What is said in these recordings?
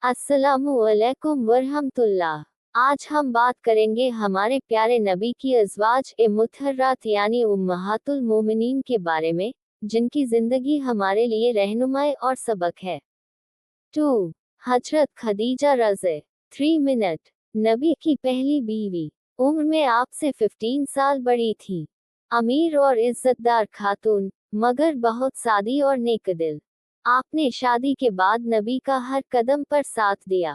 अस्सलामु अलैकुम वरहमतुल्लाह। आज हम बात करेंगे हमारे प्यारे नबी की अज़वाज ए मुतहर्रात यानी उम्महातुल मोमिनीन के बारे में, जिनकी जिंदगी हमारे लिए रहनुमाई और सबक है। 2. हजरत खदीजा रज़े 3 मिनट। नबी की पहली बीवी, उम्र में आपसे 15 साल बड़ी थी। अमीर और इज्जतदार खातून, मगर बहुत सादी और नेकदिल। आपने शादी के बाद नबी का हर कदम पर साथ दिया।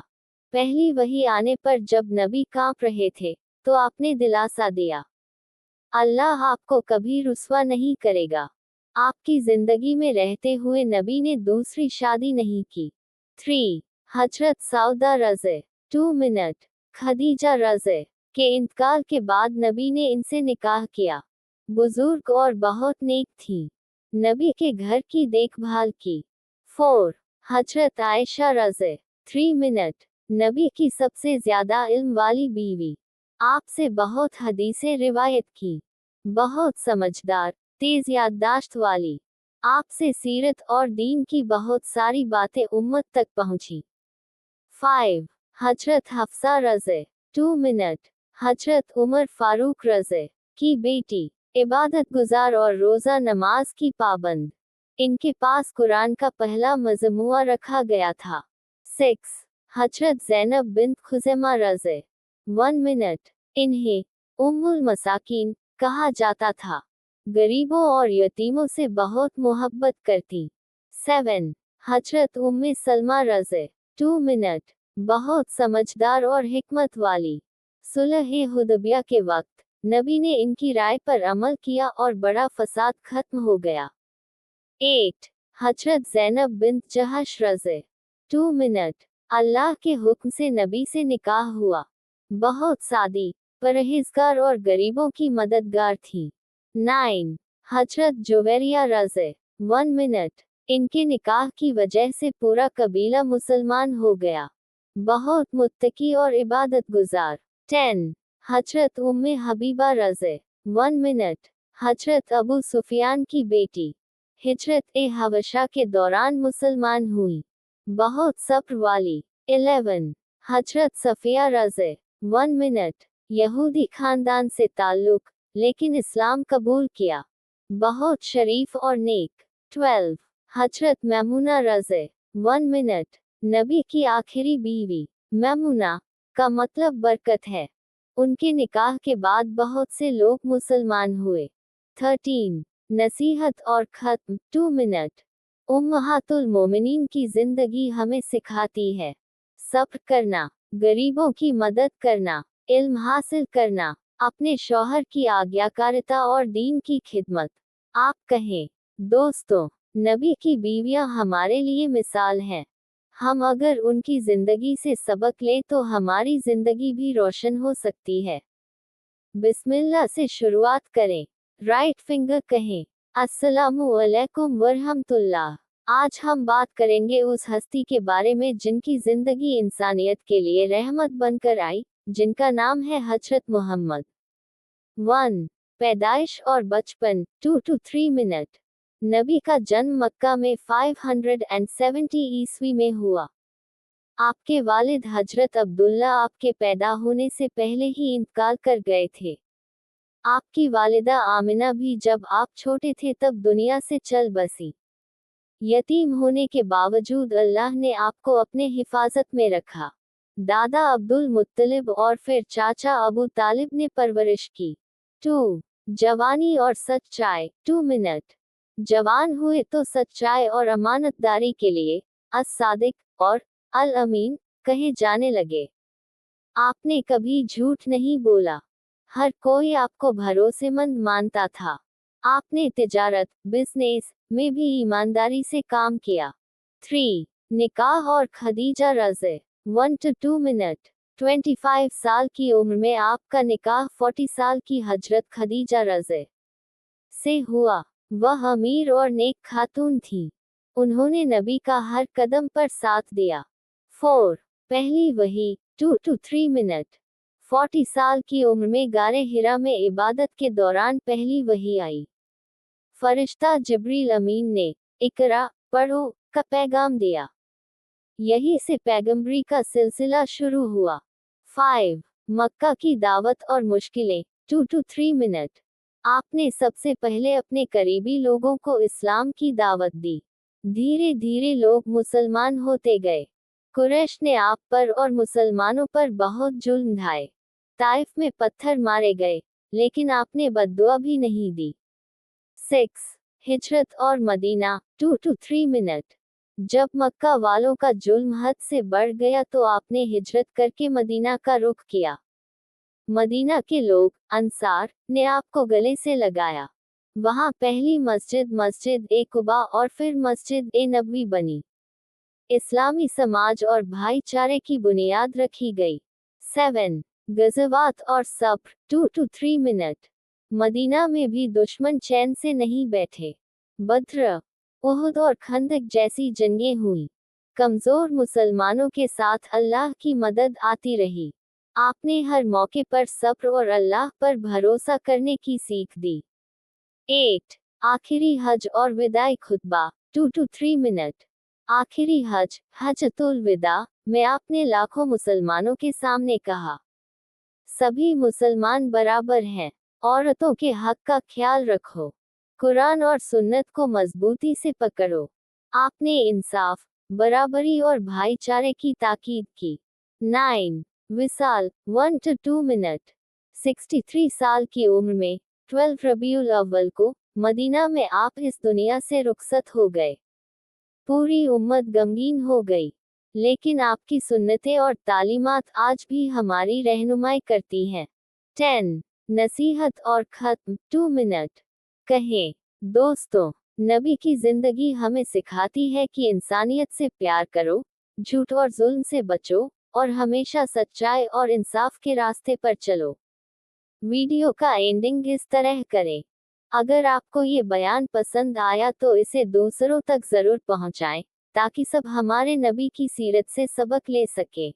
पहली वही आने पर जब नबी कांप रहे थे, तो आपने दिलासा दिया, अल्लाह आपको कभी रुस्वा नहीं करेगा। आपकी जिंदगी में रहते हुए नबी ने दूसरी शादी नहीं की। 3. हजरत सौदा रज़े 2 मिनट। खदीजा रज़े के इंतकाल के बाद नबी ने इनसे निकाह किया। बुजुर्ग और बहुत नेक थी। नबी के घर की देखभाल की। 4. हजरत आयशा रज़े 3 मिनट। नबी की सबसे ज्यादा इल्म वाली बीवी। आपसे बहुत हदीसें रिवायत की। बहुत समझदार, तेज याददाश्त वाली। आपसे सीरत और दीन की बहुत सारी बातें उम्मत तक पहुंची। 5. हजरत हफ्सा रज़े 2 मिनट। हजरत उमर फारूक रज़े की बेटी, इबादत गुजार और रोज़ा नमाज की पाबंद। इनके पास कुरान का पहला मजमुआ रखा गया था। 6. हजरत ज़ैनब बिन्त खुज़ैमा रज़े 1 मिनट। इन्हें उम्मुल मसाकीन कहा जाता था। गरीबों और यतीमों से बहुत मोहब्बत करती। 7. हजरत उम्मे सलमा रज़े 2 मिनट। बहुत समझदार और हिकमत वाली। सुलह हुदैबिया के वक्त नबी ने इनकी राय पर अमल किया और बड़ा फसाद खत्म हो गया। 8. हजरत ज़ैनब बिन्त जहश रज़े 2 मिनट। अल्लाह के हुक्म से नबी से निकाह हुआ। बहुत सादी, परहेजगार और गरीबों की मददगार थी। 9. हजरत जुवैरिया रज़े 1 मिनट। इनके निकाह की वजह से पूरा कबीला मुसलमान हो गया। बहुत मुत्तकी और इबादत गुजार। 10. हजरत उम्मे हबीबा रज़े 1 मिनट। हजरत अबू सुफियान की बेटी, हिजरत ए हबशा के दौरान मुसलमान हुई। बहुत सब्र वाली। 11. हजरत सफिया रज़े 1 मिनट। यहूदी खानदान से ताल्लुक, लेकिन इस्लाम कबूल किया। बहुत शरीफ और नेक। 12. हजरत मैमुना रज़े 1 मिनट। नबी की आखिरी बीवी। मैमुना का मतलब बरकत है। उनके निकाह के बाद बहुत से लोग मुसलमान हुए। 13. नसीहत और खत्म 2 मिनट। उम्महातुल मोमिनीन की जिंदगी हमें सिखाती है सब्र करना, गरीबों की मदद करना, इल्म हासिल करना, अपने शौहर की आज्ञाकारिता और दीन की खिदमत। आप कहें, दोस्तों, नबी की बीवियां हमारे लिए मिसाल हैं। हम अगर उनकी जिंदगी से सबक लें तो हमारी जिंदगी भी रोशन हो सकती है। बिस्मिल्लाह से शुरुआत करें। राइट फिंगर कहें, अस्सलामु अलैकुम वरहमतुल्लाह। आज हम बात करेंगे उस हस्ती के बारे में जिनकी जिंदगी इंसानियत के लिए रहमत बनकर आई, जिनका नाम है हजरत मोहम्मद। 1. पैदाइश और बचपन 2 to 3 मिनट। नबी का जन्म मक्का में 570 ईस्वी में हुआ। आपके वालिद हजरत अब्दुल्ला आपके पैदा होने से पहले ही इंतकाल कर गए थे। आपकी वालिदा आमिना भी जब आप छोटे थे तब दुनिया से चल बसी। यतीम होने के बावजूद अल्लाह ने आपको अपने हिफाजत में रखा। दादा अब्दुल मुत्तलिब और फिर चाचा अबू तालिब ने परवरिश की। 2. जवानी और सच्चाई 2 मिनट। जवान हुए तो सच्चाई और अमानतदारी के लिए अस-सादिक और अल-अमीन कहे जाने लगे। आपने कभी झूठ नहीं बोला। हर कोई आपको भरोसेमंद मानता था। आपने तिजारत, बिजनेस में भी ईमानदारी से काम किया। 3. निकाह और खदीजा रज़े 1 to 2 मिनट। 25 साल की उम्र में आपका निकाह 40 साल की हजरत खदीजा रज़े से हुआ। वह अमीर और नेक खातून थी। उन्होंने नबी का हर कदम पर साथ दिया। 4. पहली वही 2 to 3 मिनट। 40 साल की उम्र में गारे हिरा में इबादत के दौरान पहली वही आई। फरिश्ता जिब्रील अमीन ने इकरा पढ़ो का पैगाम दिया। यही से पैगंबरी का सिलसिला शुरू हुआ। 5. मक्का की दावत और मुश्किलें। 2 to 3 मिनट। आपने सबसे पहले अपने करीबी लोगों को इस्लाम की दावत दी। धीरे धीरे लोग मुसलमान होते गए। कुरैश ने आप पर और मुसलमानों पर बहुत जुल्म ढाए। ताइफ में पत्थर मारे गए, लेकिन आपने बद्दुआ भी नहीं दी। 6. हिजरत और मदीना। 2 to 3 minute. जब मक्का वालों का जुल्म हद से बढ़ गया तो आपने हिजरत करके मदीना का रुख किया। मदीना के लोग, अंसार, ने आपको गले से लगाया। वहां पहली मस्जिद मस्जिद ए कुबा और फिर मस्जिद ए नबवी बनी। इस्लामी समाज और भाईचारे की बुनियाद रखी गई। 7. गज़वात और सब्र। 2 to 3 मिनट। मदीना में भी दुश्मन चैन से नहीं बैठे। बद्र, उहुद और खंदक जैसी जंगें हुई। कमजोर मुसलमानों के साथ अल्लाह की मदद आती रही। आपने हर मौके पर सब्र और अल्लाह पर भरोसा करने की सीख दी। 8. आखिरी हज और विदाई खुतबा। 2 to 3 मिनट। आखिरी हज, हजतुल विदा, में आपने लाखों मुसलमानों के सामने कहा, सभी मुसलमान बराबर हैं। औरतों के हक का ख्याल रखो। कुरान और सुन्नत को मजबूती से पकड़ो। आपने इंसाफ, बराबरी और भाईचारे की ताकीद की। 9. विसाल। 1 to 2 मिनट। 63 साल की उम्र में 12 रबीउल अव्वल को मदीना में आप इस दुनिया से रुखसत हो गए। पूरी उम्मत गमगीन हो गई, लेकिन आपकी सुन्नतें और तालीमात आज भी हमारी रहनुमाई करती हैं। 10. नसीहत और खत्म। 2 मिनट। कहें, दोस्तों, नबी की जिंदगी हमें सिखाती है कि इंसानियत से प्यार करो, झूठ और जुल्म से बचो, और हमेशा सच्चाई और इंसाफ के रास्ते पर चलो। वीडियो का एंडिंग इस तरह करें। अगर आपको ये बयान पसंद आया तो इसे दूसरों तक जरूर पहुंचाएं, ताकि सब हमारे नबी की सीरत से सबक ले सके।